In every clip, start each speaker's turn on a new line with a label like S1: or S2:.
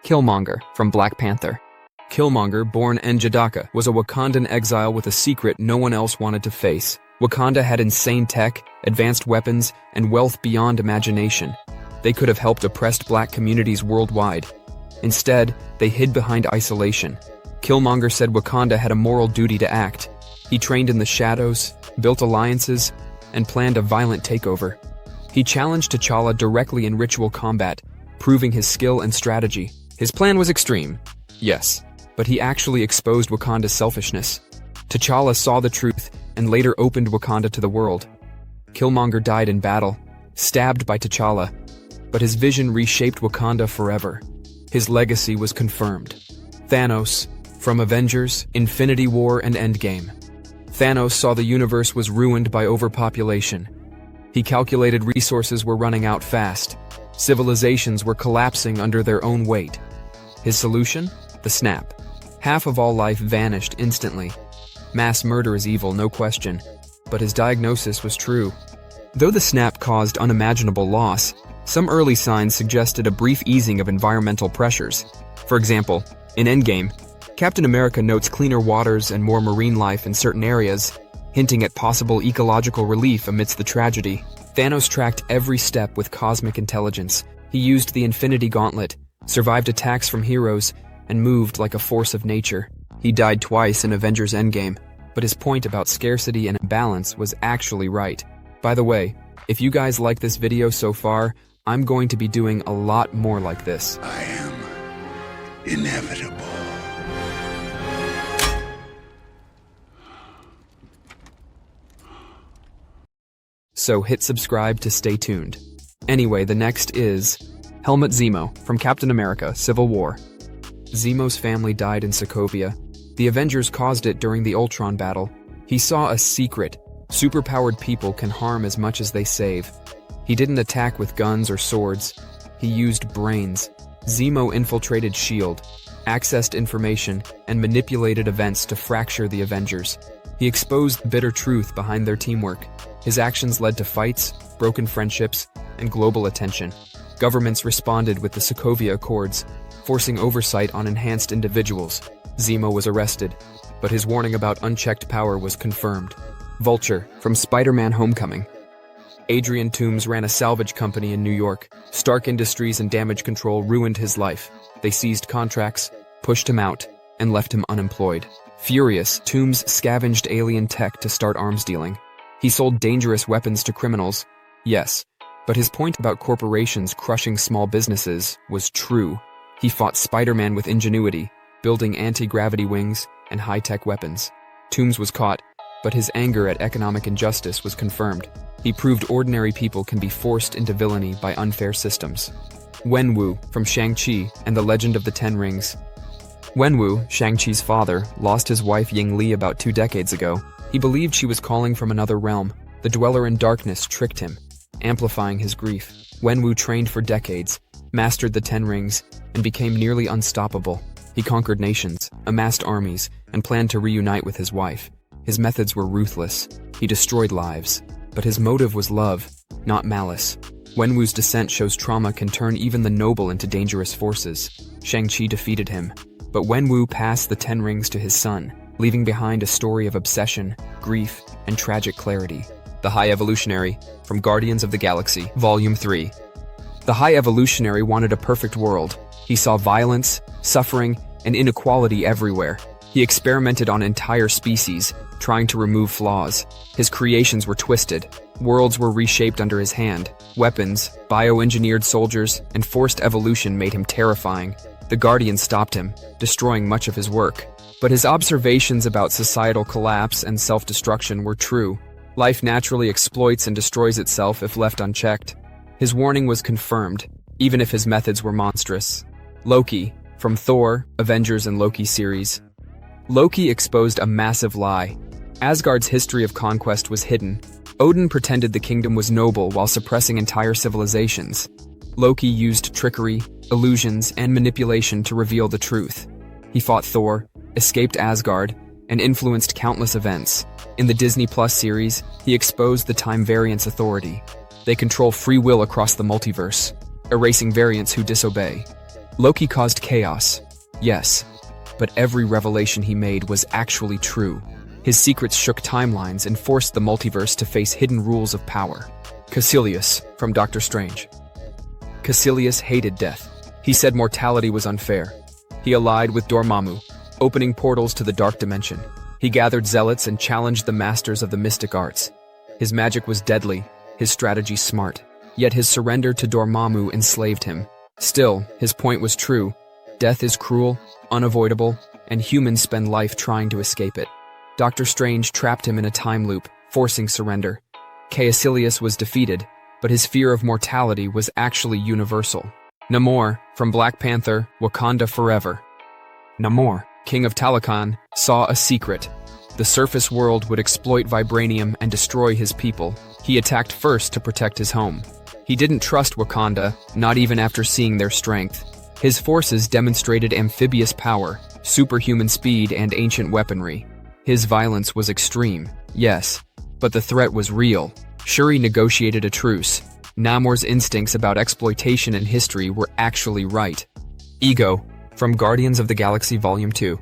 S1: Killmonger from Black Panther. Killmonger, born N'Jadaka, was a Wakandan exile with a secret no one else wanted to face. Wakanda had insane tech, advanced weapons, and wealth beyond imagination. They could have helped oppressed black communities worldwide. Instead, they hid behind isolation. Killmonger said Wakanda had a moral duty to act. He trained in the shadows, built alliances, and planned a violent takeover. He challenged T'Challa directly in ritual combat, proving his skill and strategy. His plan was extreme, yes, but he actually exposed Wakanda's selfishness. T'Challa saw the truth and later opened Wakanda to the world. Killmonger died in battle, stabbed by T'Challa, but his vision reshaped Wakanda forever. His legacy was confirmed. Thanos, from Avengers, Infinity War, and Endgame. Thanos saw the universe was ruined by overpopulation. He calculated resources were running out fast. Civilizations were collapsing under their own weight. His solution? The snap. Half of all life vanished instantly. Mass murder is evil, no question, but his diagnosis was true. Though the snap caused unimaginable loss, some early signs suggested a brief easing of environmental pressures. For example, in Endgame, Captain America notes cleaner waters and more marine life in certain areas, hinting at possible ecological relief amidst the tragedy. Thanos tracked every step with cosmic intelligence. He used the Infinity Gauntlet, survived attacks from heroes, and moved like a force of nature. He died twice in Avengers Endgame, but his point about scarcity and imbalance was actually right. By the way, if you guys like this video so far, I'm going to be doing a lot more like this.
S2: I am inevitable.
S1: So hit subscribe to stay tuned. Anyway, the next is Helmut Zemo from Captain America: Civil War. Zemo's family died in Sokovia. The Avengers caused it during the Ultron battle. He saw a secret. Superpowered people can harm as much as they save. He didn't attack with guns or swords. He used brains. Zemo infiltrated S.H.I.E.L.D., accessed information, and manipulated events to fracture the Avengers. He exposed the bitter truth behind their teamwork. His actions led to fights, broken friendships, and global attention. Governments responded with the Sokovia Accords, forcing oversight on enhanced individuals. Zemo was arrested, but his warning about unchecked power was confirmed. Vulture from Spider-Man: Homecoming. Adrian Toomes ran a salvage company in New York. Stark Industries and damage control ruined his life. They seized contracts, pushed him out, and left him unemployed. Furious, Toomes scavenged alien tech to start arms dealing. He sold dangerous weapons to criminals, yes, but his point about corporations crushing small businesses was true. He fought Spider-Man with ingenuity, building anti-gravity wings and high-tech weapons. Toomes was caught, but his anger at economic injustice was confirmed. He proved ordinary people can be forced into villainy by unfair systems. Wenwu from Shang-Chi and the Legend of the Ten Rings. Wenwu, Shang-Chi's father, lost his wife Ying Li about 2 decades ago. He believed she was calling from another realm. The Dweller in Darkness tricked him, amplifying his grief. Wenwu trained for decades, mastered the Ten Rings, and became nearly unstoppable. He conquered nations, amassed armies, and planned to reunite with his wife. His methods were ruthless. He destroyed lives. But his motive was love, not malice. Wenwu's descent shows trauma can turn even the noble into dangerous forces. Shang-Chi defeated him, but Wenwu passed the Ten Rings to his son, leaving behind a story of obsession, grief, and tragic clarity. The High Evolutionary, from Guardians of the Galaxy, Volume 3. The High Evolutionary wanted a perfect world. He saw violence, suffering, and inequality everywhere. He experimented on entire species, trying to remove flaws. His creations were twisted. Worlds were reshaped under his hand. Weapons, bioengineered soldiers, and forced evolution made him terrifying. The Guardians stopped him, destroying much of his work. But his observations about societal collapse and self-destruction were true. Life naturally exploits and destroys itself if left unchecked. His warning was confirmed, even if his methods were monstrous. Loki, from Thor, Avengers, and Loki series. Loki exposed a massive lie. Asgard's history of conquest was hidden. Odin pretended the kingdom was noble while suppressing entire civilizations. Loki used trickery, illusions, and manipulation to reveal the truth. He fought Thor, escaped Asgard, and influenced countless events. In the Disney Plus series, he exposed the Time Variance Authority. They control free will across the multiverse, erasing variants who disobey. Loki caused chaos. Yes, but every revelation he made was actually true. His secrets shook timelines and forced the multiverse to face hidden rules of power. Caecilius, from Doctor Strange. Caecilius hated death. He said mortality was unfair. He allied with Dormammu, opening portals to the dark dimension. He gathered zealots and challenged the masters of the mystic arts. His magic was deadly, his strategy smart. Yet his surrender to Dormammu enslaved him. Still, his point was true. Death is cruel, unavoidable, and humans spend life trying to escape it. Doctor Strange trapped him in a time loop, forcing surrender. Caecilius was defeated, but his fear of mortality was actually universal. Namor, from Black Panther, Wakanda Forever. Namor, king of Talokan, saw a secret. The surface world would exploit vibranium and destroy his people. He attacked first to protect his home. He didn't trust Wakanda, not even after seeing their strength. His forces demonstrated amphibious power, superhuman speed, and ancient weaponry. His violence was extreme, yes, but the threat was real. Shuri negotiated a truce. Namor's instincts about exploitation and history were actually right. Ego, from Guardians of the Galaxy Volume 2.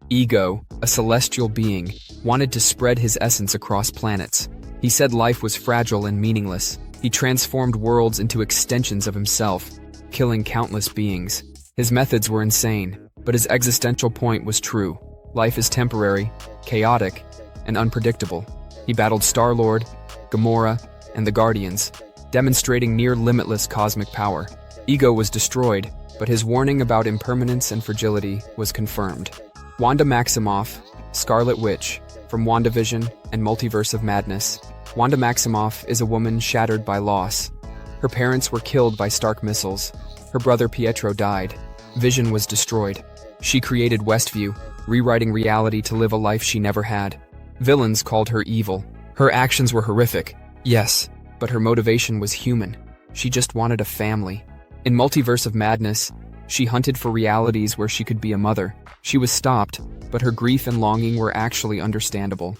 S1: Ego, a celestial being, wanted to spread his essence across planets. He said life was fragile and meaningless. He transformed worlds into extensions of himself, killing countless beings. His methods were insane, but his existential point was true. Life is temporary, chaotic, and unpredictable. He battled Star-Lord, Gamora, and the Guardians, demonstrating near-limitless cosmic power. Ego was destroyed, but his warning about impermanence and fragility was confirmed. Wanda Maximoff, Scarlet Witch, from WandaVision and Multiverse of Madness. Wanda Maximoff is a woman shattered by loss. Her parents were killed by Stark missiles. Her brother Pietro died. Vision was destroyed. She created Westview, rewriting reality to live a life she never had. Villains called her evil. Her actions were horrific, yes, but her motivation was human. She just wanted a family. In Multiverse of Madness, she hunted for realities where she could be a mother. She was stopped, but her grief and longing were actually understandable.